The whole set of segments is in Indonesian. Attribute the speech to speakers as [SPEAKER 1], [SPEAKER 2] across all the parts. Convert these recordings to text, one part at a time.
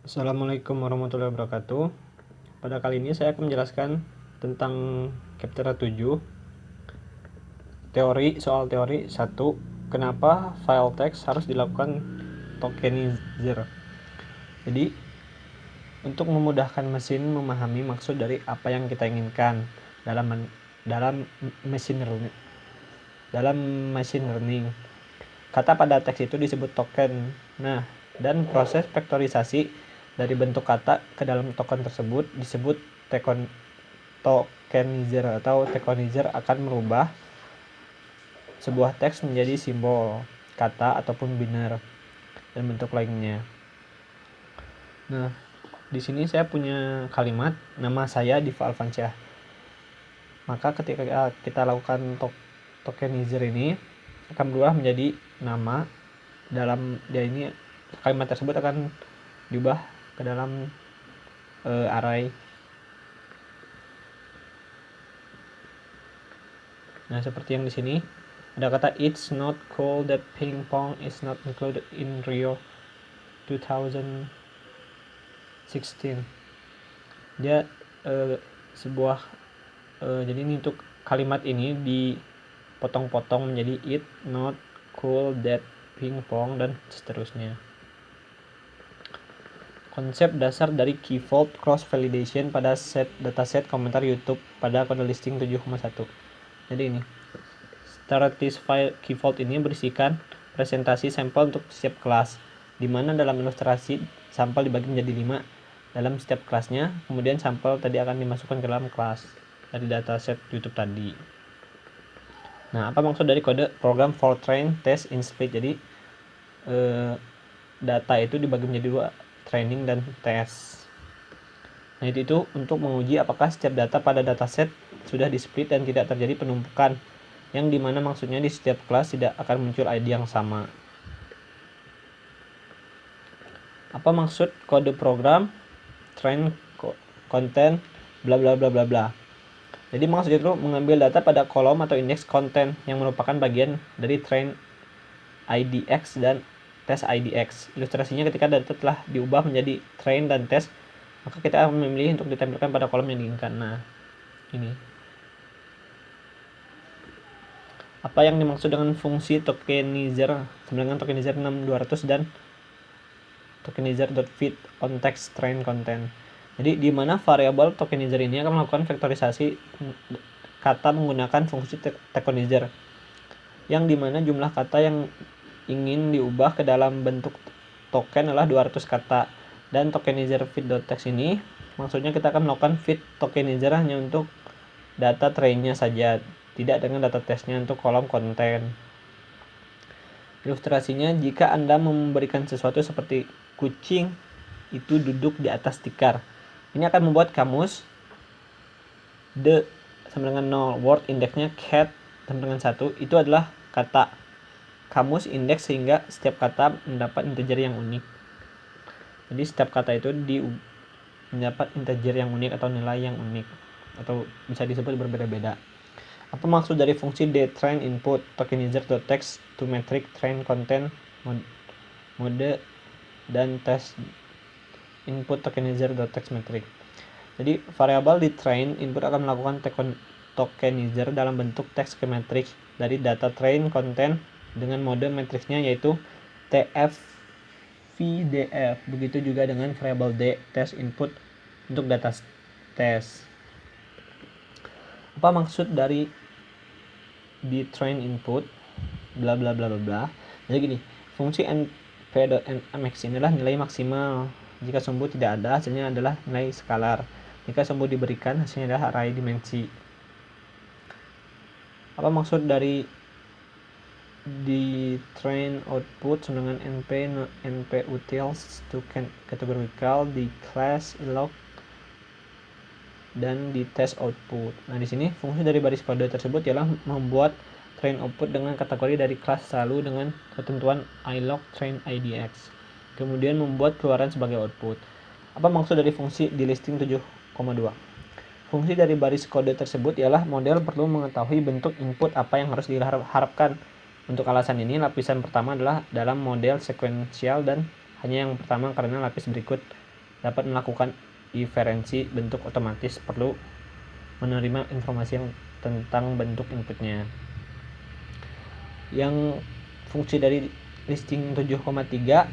[SPEAKER 1] Assalamualaikum warahmatullahi wabarakatuh. Pada kali ini saya akan menjelaskan tentang chapter 7, soal teori 1, kenapa file text harus dilakukan tokenizer. Jadi, untuk memudahkan mesin memahami maksud dari apa yang kita inginkan dalam machine learning. Kata pada teks itu disebut token. Nah, dan proses vektorisasi dari bentuk kata ke dalam token tersebut disebut tokenizer atau tokenizer akan merubah sebuah teks menjadi simbol, kata ataupun biner dan bentuk lainnya. Nah, di sini saya punya kalimat nama saya Diva Alfansyah. Maka ketika kita lakukan tokenizer ini akan berubah menjadi nama dalam ini kalimat tersebut akan diubah ke dalam array. Nah, seperti yang di sini ada kata it's not cool that ping pong is not included in Rio 2016. Dia sebuah jadi ini untuk kalimat ini dipotong-potong menjadi it not cool that ping pong dan seterusnya. Konsep dasar dari key vault cross validation pada dataset komentar YouTube pada kode listing 7,1. Jadi ini status file key vault ini berisikan presentasi sampel untuk setiap kelas, di mana dalam ilustrasi sampel dibagi menjadi 5 dalam setiap kelasnya. Kemudian sampel tadi akan dimasukkan ke dalam kelas dari dataset YouTube tadi. Nah, apa maksud dari kode program for train test in split? Jadi data itu dibagi menjadi 2, training dan tes. Nah, itu untuk menguji apakah setiap data pada dataset sudah di-split dan tidak terjadi penumpukan, yang dimana maksudnya di setiap kelas tidak akan muncul ID yang sama. Apa maksud kode program train content bla bla bla bla bla? Jadi maksudnya itu mengambil data pada kolom atau indeks konten yang merupakan bagian dari train IDX dan tes IDX. Ilustrasinya ketika data telah diubah menjadi train dan tes, maka kita akan memilih untuk ditampilkan pada kolom yang diinginkan. Nah, ini. Apa yang dimaksud dengan fungsi tokenizer? Dengan tokenizer 6200 dan tokenizer.fit on text train content. Jadi di mana variabel tokenizer ini akan melakukan vektorisasi kata menggunakan fungsi tokenizer, yang dimana jumlah kata yang ingin diubah ke dalam bentuk token adalah 200 kata. Dan tokenizer fit.text ini maksudnya kita akan melakukan fit tokenizer hanya untuk data trainnya saja, tidak dengan data testnya untuk kolom konten. Ilustrasinya, jika Anda memberikan sesuatu seperti kucing itu duduk di atas tikar, ini akan membuat kamus the sama dengan 0, word indexnya cat sama dengan 1, itu adalah kata. Kamus indeks sehingga setiap kata mendapat integer yang unik. Jadi setiap kata itu mendapat integer yang unik atau nilai yang unik. atau bisa disebut berbeda-beda. Apa maksud dari fungsi dTrain input tokenizer.text to metric train content mode dan test input tokenizer.text metric? Jadi variabel di train input akan melakukan tokenizer dalam bentuk teks ke matrix dari data train content dengan mode matriksnya yaitu TF-VDF. Begitu juga dengan variabel D test input untuk data test. Apa maksud dari di train input bla bla bla bla bla? Jadi gini, fungsi np.nmax ini adalah nilai maksimal. Jika sumbu tidak ada, hasilnya adalah nilai skalar. Jika sumbu diberikan, hasilnya adalah array dimensi. Apa maksud dari di train output dengan np utils to categorical di class alloc dan di test output. Nah, di sini fungsi dari baris kode tersebut ialah membuat train output dengan kategori dari kelas selalu dengan ketentuan iloc train idx. Kemudian membuat keluaran sebagai output. Apa maksud dari fungsi di listing 7,2? Fungsi dari baris kode tersebut ialah model perlu mengetahui bentuk input apa yang harus diharapkan. Untuk alasan ini, lapisan pertama adalah dalam model sekuensial dan hanya yang pertama karena lapis berikut dapat melakukan inferensi bentuk otomatis perlu menerima informasi yang tentang bentuk inputnya. Yang fungsi dari listing 7,3,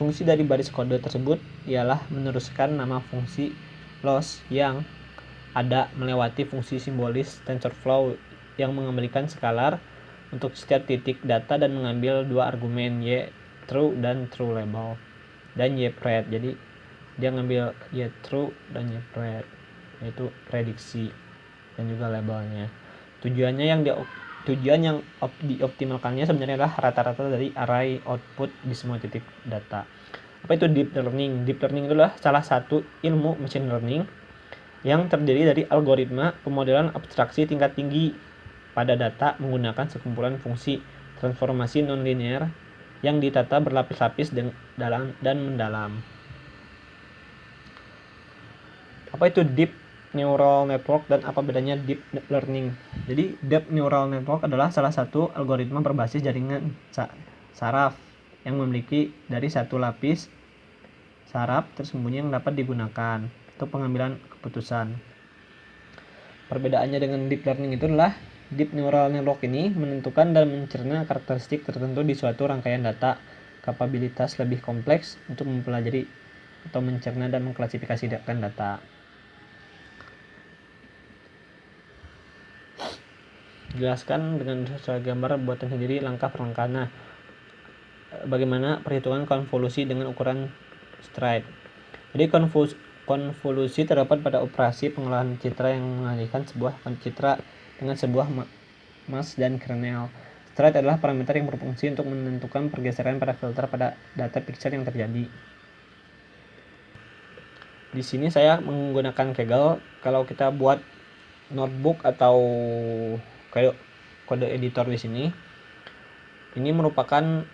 [SPEAKER 1] fungsi dari baris kode tersebut ialah meneruskan nama fungsi loss yang ada melewati fungsi simbolis TensorFlow yang mengembalikan skalar untuk setiap titik data dan mengambil dua argumen y true dan true label dan y pred. Jadi dia ngambil y true dan y pred, yaitu prediksi dan juga labelnya. Tujuan yang dioptimalkannya sebenarnya adalah rata-rata dari array output di semua titik data. Apa itu deep learning? Deep learning adalah salah satu ilmu machine learning yang terdiri dari algoritma pemodelan abstraksi tingkat tinggi pada data menggunakan sekumpulan fungsi transformasi nonlinear yang ditata berlapis-lapis dalam dan mendalam. Apa itu deep neural network dan apa bedanya deep learning? Jadi deep neural network adalah salah satu algoritma berbasis jaringan saraf yang memiliki dari satu lapis saraf tersembunyi yang dapat digunakan untuk pengambilan keputusan. Perbedaannya dengan deep learning itu adalah deep neural network ini menentukan dan mencerna karakteristik tertentu di suatu rangkaian data, kapabilitas lebih kompleks untuk mempelajari atau mencerna dan mengklasifikasikan data. Jelaskan dengan sesuai gambar buatan sendiri langkah per langkah. Nah, bagaimana perhitungan konvolusi dengan ukuran stride. Jadi konvolusi terdapat pada operasi pengolahan citra yang mengalihkan sebuah citra dengan sebuah mask dan kernel. Stride adalah parameter yang berfungsi untuk menentukan pergeseran pada filter pada data pixel yang terjadi. Di sini saya menggunakan Kaggle. Kalau kita buat notebook atau kode editor di sini, ini merupakan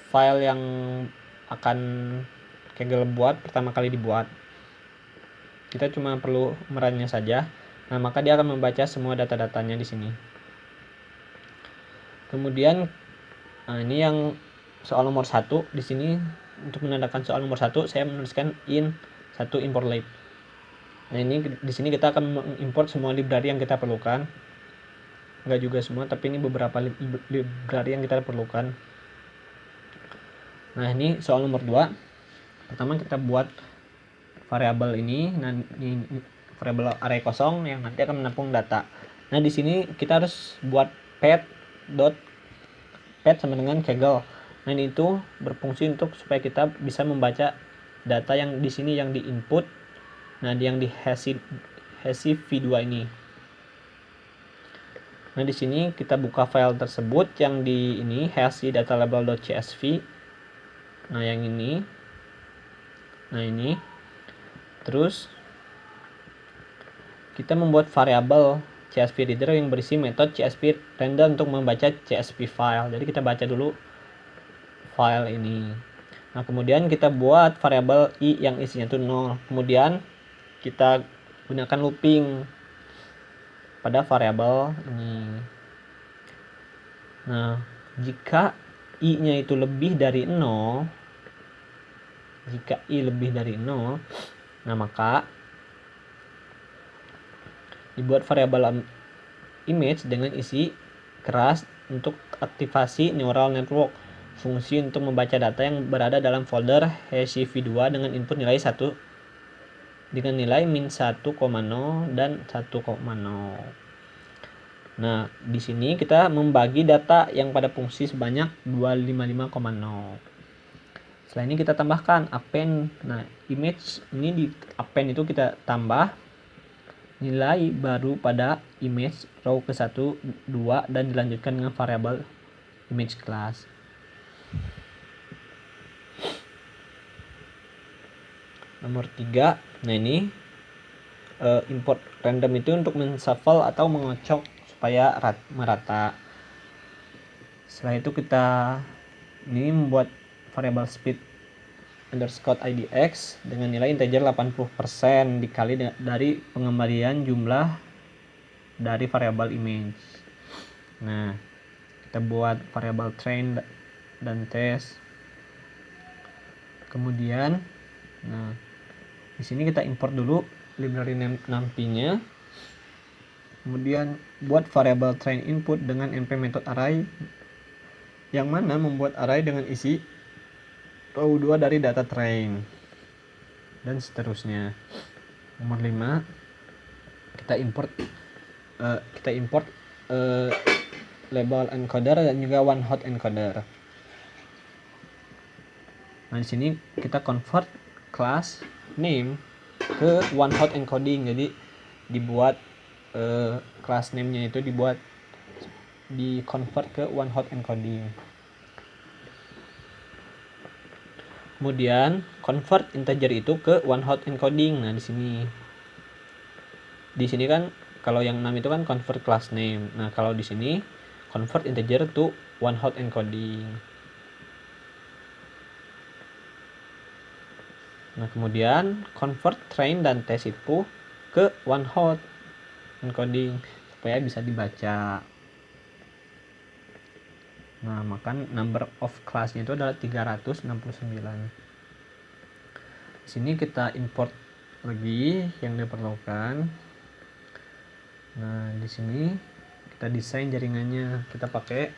[SPEAKER 1] file yang akan Kaggle buat pertama kali dibuat. Kita cuma perlu merunnya saja. Nah, maka dia akan membaca semua data-datanya di sini. Kemudian ini yang soal nomor 1 di sini. Untuk menandakan soal nomor 1 saya menuliskan in 1 import lib. Nah, ini di sini kita akan mengimport semua library yang kita perlukan. Enggak juga semua, tapi ini beberapa library yang kita perlukan. Nah, ini soal nomor 2. Pertama kita buat variabel ini. Nah, ini variabel array kosong yang nanti akan menampung data. Nah, di sini kita harus buat pet sama dengan Kaggle. Nah, ini itu berfungsi untuk supaya kita bisa membaca data yang di sini yang di input. Nah, yang di hash v2 ini. Nah, di sini kita buka file tersebut yang di ini hash data label.csv. Nah, yang ini. Nah, ini. Terus kita membuat variabel CSV reader yang berisi metode CSV render untuk membaca CSV file. Jadi kita baca dulu file ini. Nah, kemudian kita buat variabel i yang isinya itu 0. Kemudian kita gunakan looping pada variabel ini. Nah, jika i-nya itu lebih dari 0, jika i lebih dari 0, nah maka dibuat variabel image dengan isi keras untuk aktivasi neural network, fungsi untuk membaca data yang berada dalam folder HCV2 dengan input nilai 1 dengan nilai min 1,0 dan 1,0. Nah, di sini kita membagi data yang pada fungsi sebanyak 255,0. Setelah ini kita tambahkan append. Nah, image ini di append itu kita tambah nilai baru pada image row ke-1, 2 dan dilanjutkan dengan variabel image class. Nomor 3, nah ini import random itu untuk menshuffle atau mengocok supaya merata. Setelah itu kita ini membuat variabel speed underscore idx dengan nilai integer 80% dikali dari pengembalian jumlah dari variabel image. Nah, kita buat variabel train dan test. Kemudian, nah di sini kita import dulu library numpy-nya. Kemudian buat variabel train input dengan np method array, yang mana membuat array dengan isi row 2 dari data train dan seterusnya. Nomor 5, kita import label encoder dan juga one hot encoder. Nah, di sini kita convert class name ke one hot encoding. Jadi dibuat class name-nya itu di convert ke one hot encoding. Kemudian convert integer itu ke one hot encoding. Nah, di sini kan kalau yang 6 itu kan convert class name. Nah, kalau di sini convert integer to one hot encoding. Nah, kemudian convert train dan test itu ke one hot encoding supaya bisa dibaca. Nah, maka number of class-nya itu adalah 369. Di sini kita import lagi yang diperlukan. Nah, di sini kita desain jaringannya. Kita pakai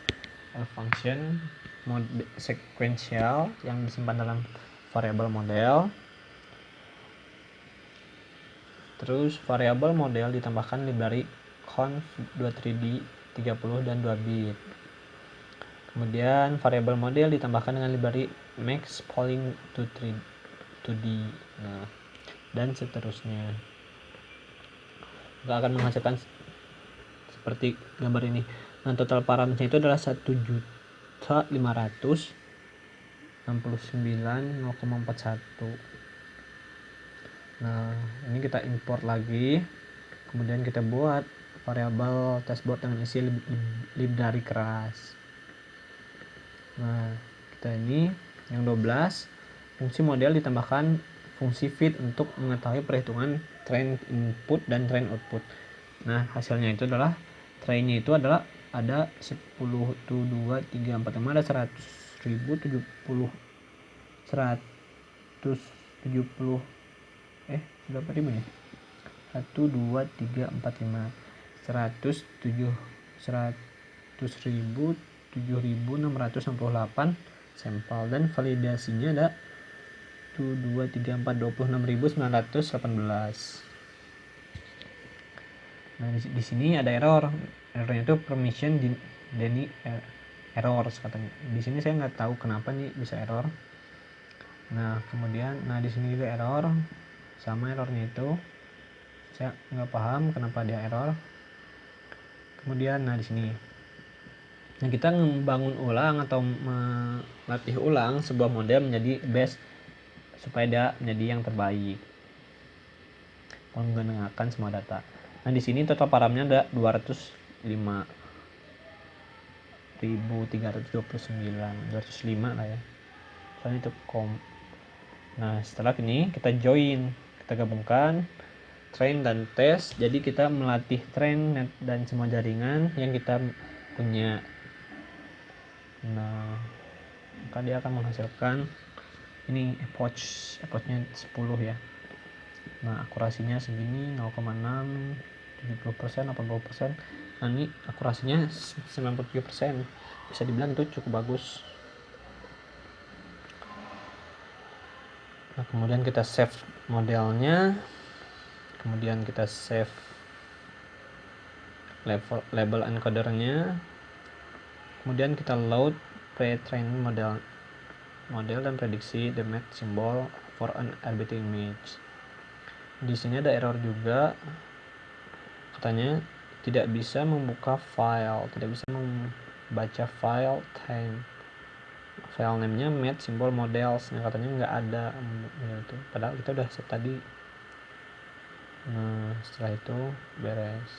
[SPEAKER 1] function mode sequential yang disimpan dalam variabel model. Terus variabel model ditambahkan library conv 2 3D 30 dan 2 bit. Kemudian variabel model ditambahkan dengan library max polling to 2D. Nah, dan seterusnya. Nggak akan menghasilkan seperti gambar ini. Nah, total parameternya itu adalah 1.569.0,41. Nah, ini kita import lagi. Kemudian kita buat variabel testboard dengan isi lib dari keras. Nah, kita ini yang 12, fungsi model ditambahkan fungsi fit untuk mengetahui perhitungan train input dan train output. Nah, hasilnya itu adalah trainnya itu adalah ada 10 2 3 4 5 ada 100.070 berapa ribu nih? 1 2 3 4 5 100.000 sampel dan validasinya ada 1 2 3 4 26.918. Nah, di sini ada errornya itu permission error katanya. Di sini saya nggak tahu kenapa nih bisa error. Nah, kemudian di sini juga error, sama errornya itu saya nggak paham kenapa dia error. Kemudian di sini kita membangun ulang atau melatih ulang sebuah model menjadi best supaya dia menjadi yang terbaik menggunakan semua data. Nah, di sini total paramnya ada 205 lah ya. Soalnya itu Nah, setelah ini kita join, kita gabungkan train dan test. Jadi kita melatih train dan semua jaringan yang kita punya. Nah, maka dia akan menghasilkan ini approach-nya 10 ya. Nah, akurasinya segini 0,6, 70%, 80%. Nah, ini akurasinya 97%. Bisa dibilang itu cukup bagus. Nah, kemudian kita save modelnya. Kemudian kita save label encodernya. Kemudian kita load pre-trained model dan prediksi the match symbol for an arbitrary image. Di sini ada error juga, katanya tidak bisa membuka file, tidak bisa membaca file name-nya match symbol models. Nah, katanya nggak ada gitu. Padahal kita udah set tadi. Nah, setelah itu beres.